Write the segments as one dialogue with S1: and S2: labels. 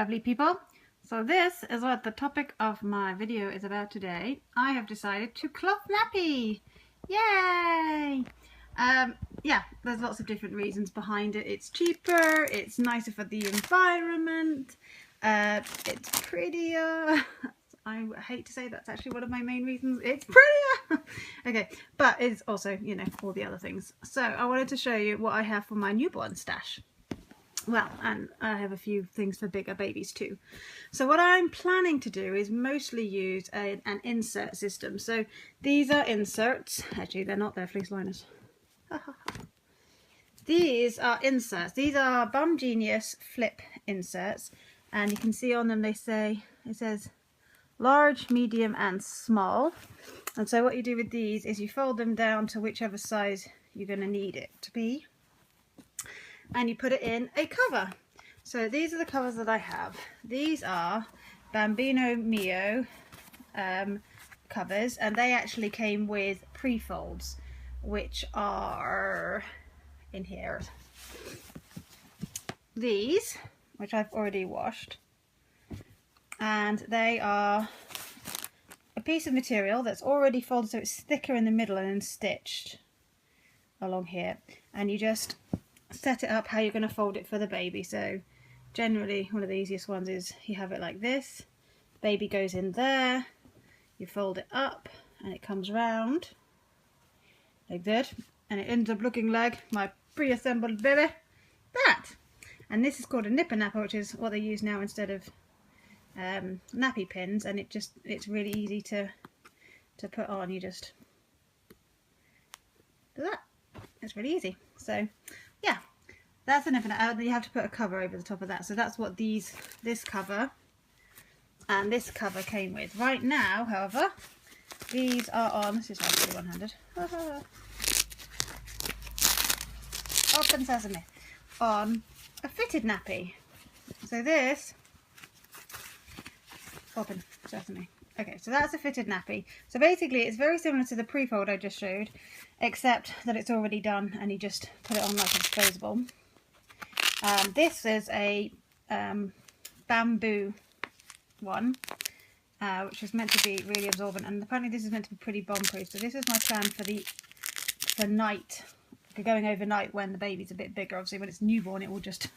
S1: lovely people. So this is what the topic of my video is about today. I have decided to cloth nappy. Yay! Yeah, there's lots of different reasons behind it. It's cheaper, it's nicer for the environment, it's prettier. I hate to say that's actually one of my main reasons. It's prettier! Okay, but it's also, you know, all the other things. So I wanted to show you what I have for my newborn stash. Well, and I have a few things for bigger babies too. So what I'm planning to do is mostly use an insert system. So these are inserts. Actually, they're not, they're fleece liners. These are inserts. These are Bum Genius flip inserts. And you can see on them it says large, medium and small. And so what you do with these is you fold them down to whichever size you're going to need it to be. And you put it in a cover. So these are the covers that I have. These are Bambino Mio covers, and they actually came with pre-folds, which are in here. These, which I've already washed, and they are a piece of material that's already folded so it's thicker in the middle and then stitched along here, and you just set it up how you're going to fold it for the baby. So generally one of the easiest ones is you have it like this, baby goes in there, you fold it up and it comes round like that, and it ends up looking like my pre-assembled baby, that. And this is called a nipper napper, which is what they use now instead of nappy pins, and it's really easy to put on. You just do that. It's really easy. So yeah, that's enough. You have to put a cover over the top of that. So that's what this cover and this cover came with. Right now, however, these are on, this is actually one-handed, open sesame, on a fitted nappy. So this, open sesame. Okay, so that's a fitted nappy. So basically it's very similar to the pre-fold I just showed, except that it's already done and you just put it on like a disposable. This is a bamboo one, which is meant to be really absorbent, and apparently this is meant to be pretty bomb-proof. So this is my plan for night, for going overnight when the baby's a bit bigger. Obviously when it's newborn it will just,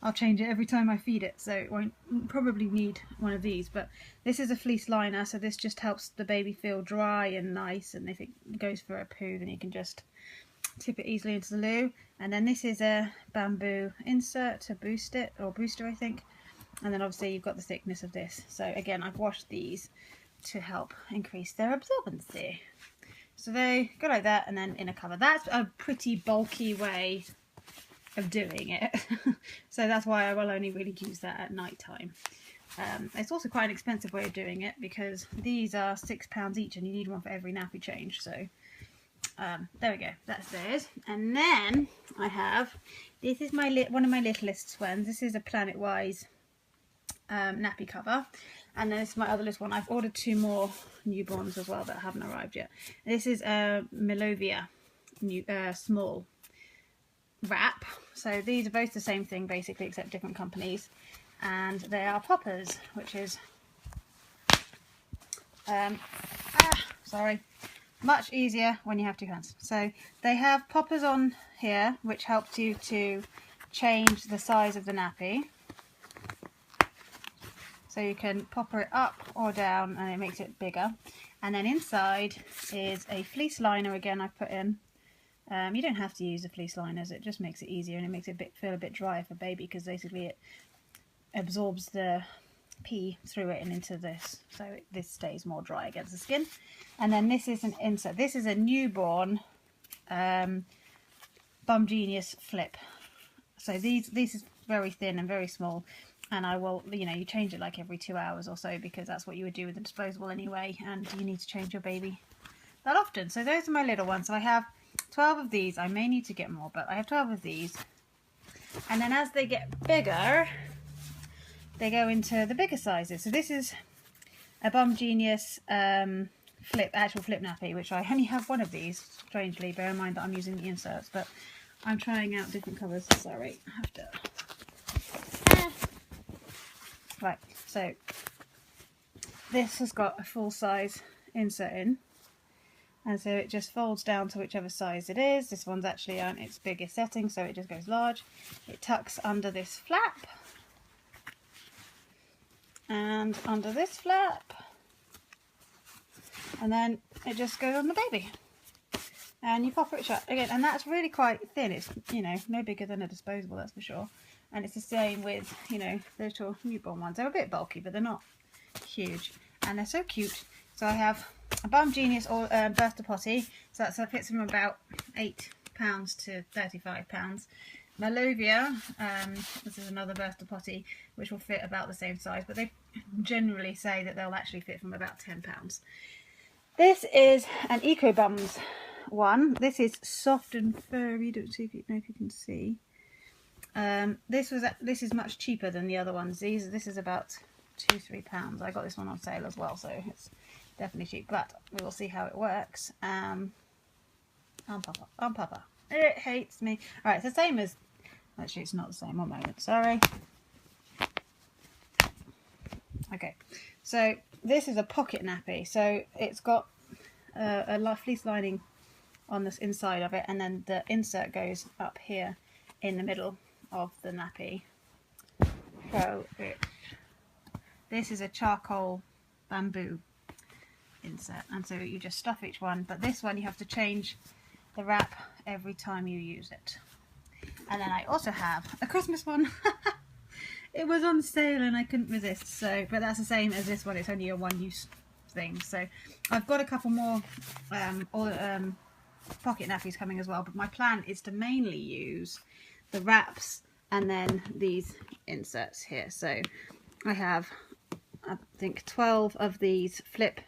S1: I'll change it every time I feed it, so it won't probably need one of these. But this is a fleece liner, so this just helps the baby feel dry and nice, and if it goes for a poo then you can just tip it easily into the loo. And then this is a bamboo insert to boost it, or booster I think. And then obviously you've got the thickness of this. So again, I've washed these to help increase their absorbency. So they go like that and then in a cover. That's a pretty bulky way of doing it. So that's why I will only really use that at night time. It's also quite an expensive way of doing it because these are £6 each and you need one for every nappy change. So there we go, that's theirs. And then I have, this is one of my littlest ones. This is a Planet Wise nappy cover, and then this is my other little one. I've ordered 2 more newborns as well that haven't arrived yet. This is a Melovia small wrap. So these are both the same thing basically, except different companies, and they are poppers, which is sorry, much easier when you have 2 hands. So they have poppers on here which helps you to change the size of the nappy. So you can popper it up or down and it makes it bigger. And then inside is a fleece liner again I put in. You don't have to use the fleece liners, it just makes it easier, and it makes it feel a bit drier for baby because basically it absorbs the pee through it and into this, so this stays more dry against the skin. And then this is an insert. This is a newborn Bum Genius flip. So this is very thin and very small, and I will, you know, you change it like every 2 hours or so because that's what you would do with the disposable anyway, and you need to change your baby that often. So those are my little ones. So I have 12 of these. I may need to get more, but I have 12 of these. And then as they get bigger, they go into the bigger sizes. So this is a Bum Genius actual flip nappy, which I only have one of these, strangely. Bear in mind that I'm using the inserts, but I'm trying out different colours. Sorry, I have to Right, so this has got a full size insert in, and so it just folds down to whichever size it is. This one's actually on its biggest setting, so it just goes large. It tucks under this flap and under this flap, and then it just goes on the baby, and you pop it shut again. And that's really quite thin. It's, you know, no bigger than a disposable, that's for sure. And it's the same with, you know, the little newborn ones. They're a bit bulky, but they're not huge, and they're so cute. So I have a Bum Genius or Burster Potty, so that fits from about £8 to £35. Malovia, this is another Burster Potty, which will fit about the same size, but they generally say that they'll actually fit from about £10. This is an Eco Bums one. This is soft and furry. Don't see if you know if you can see. This is much cheaper than the other ones. This is about £2-3. I got this one on sale as well, so it's definitely cheap, but we will see how it works. Papa. It hates me. Alright, it's the same as, actually it's not the same, one moment, sorry. Okay, so this is a pocket nappy, so it's got a fleece lining on this inside of it, and then the insert goes up here in the middle of the nappy. So this is a charcoal bamboo insert, and so you just stuff each one, but this one you have to change the wrap every time you use it. And then I also have a Christmas one. It was on sale and I couldn't resist, so, but that's the same as this one, it's only a one-use thing. So I've got a couple more pocket nappies coming as well, but my plan is to mainly use the wraps and then these inserts here. So I have, I think, 12 of these flip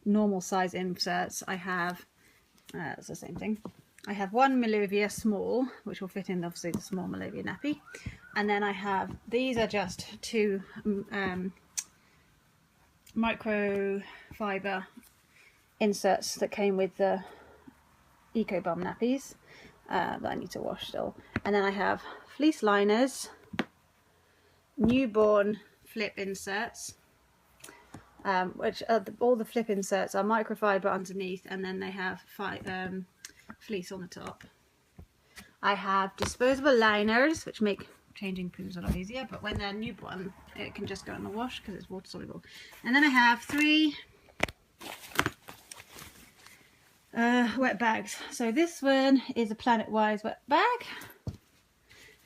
S1: normal size inserts. I have, it's the same thing. I have one Malovia small, which will fit in obviously the small Malovia nappy. And then I have, these are just two microfiber inserts that came with the Eco Bum nappies that I need to wash still. And then I have fleece liners, newborn flip inserts, which are all the flip inserts are microfiber underneath, and then they have fleece on the top. I have disposable liners, which make changing poos a lot easier, but when they're newborn it can just go in the wash because it's water soluble. And then I have 3 wet bags. So this one is a Planet Wise wet bag.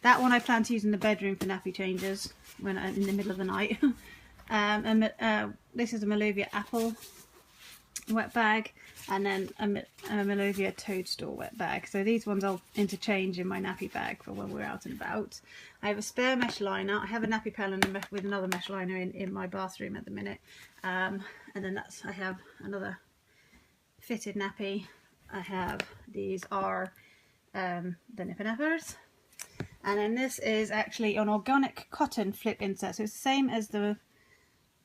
S1: That one I plan to use in the bedroom for nappy changes when I'm in the middle of the night. This is a Malovia Apple wet bag, and then a Malovia Toadstool wet bag. So these ones I'll interchange in my nappy bag for when we're out and about. I have a spare mesh liner. I have a nappy pad with another mesh liner in my bathroom at the minute. And then I have another fitted nappy. I have, these are the Nipper Nappers. And then this is actually an organic cotton flip insert. So it's the same as the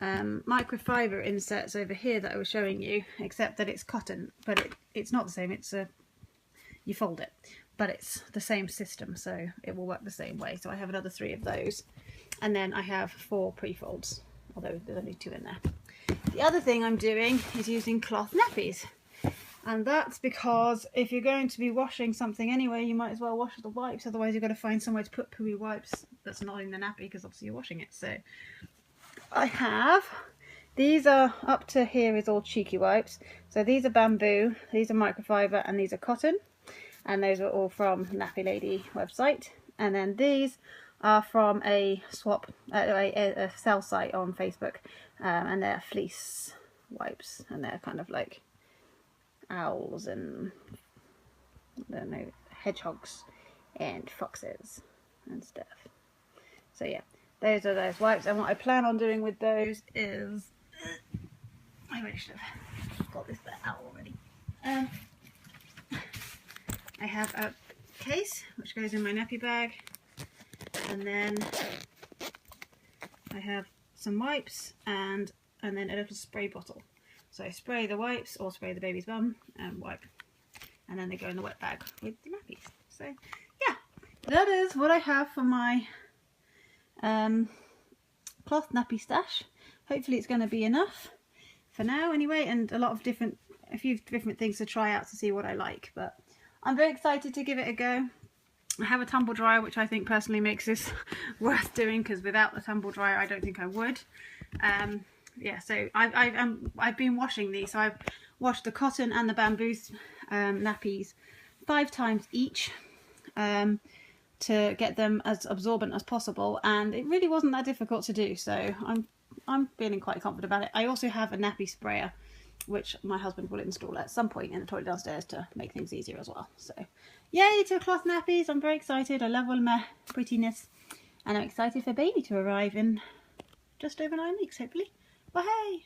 S1: microfiber inserts over here that I was showing you, except that it's cotton, but it's not the same. It's you fold it, but it's the same system, so it will work the same way. So I have another 3 of those, and then I have 4 pre-folds, although there's only 2 in there. The other thing I'm doing is using cloth nappies, and that's because if you're going to be washing something anyway, you might as well wash the wipes. Otherwise you've got to find somewhere to put pooey wipes that's not in the nappy, because obviously you're washing it. So I have, these are up to here is all cheeky wipes. So these are bamboo, these are microfiber, and these are cotton. And those are all from Nappy Lady website. And then these are from a a sell site on Facebook. And they're fleece wipes. And they're kind of like owls and, I don't know, hedgehogs and foxes and stuff. So yeah. Those are those wipes, and what I plan on doing with those is, I really should have got this bit out already. I have a case which goes in my nappy bag, and then I have some wipes and then a little spray bottle. So I spray the wipes or spray the baby's bum and wipe, and then they go in the wet bag with the nappies. So yeah, that is what I have for my cloth nappy stash. Hopefully it's going to be enough for now anyway, and a few different things to try out to see what I like. But I'm very excited to give it a go. I have a tumble dryer, which I think personally makes this worth doing, because without the tumble dryer I don't think I would. Yeah, so I've been washing these. So I've washed the cotton and the bamboo nappies 5 times each to get them as absorbent as possible, and it really wasn't that difficult to do, so I'm feeling quite confident about it. I also have a nappy sprayer, which my husband will install at some point in the toilet downstairs to make things easier as well. So yay to cloth nappies. I'm very excited. I love all my prettiness, and I'm excited for baby to arrive in just over 9 weeks, hopefully. Bye.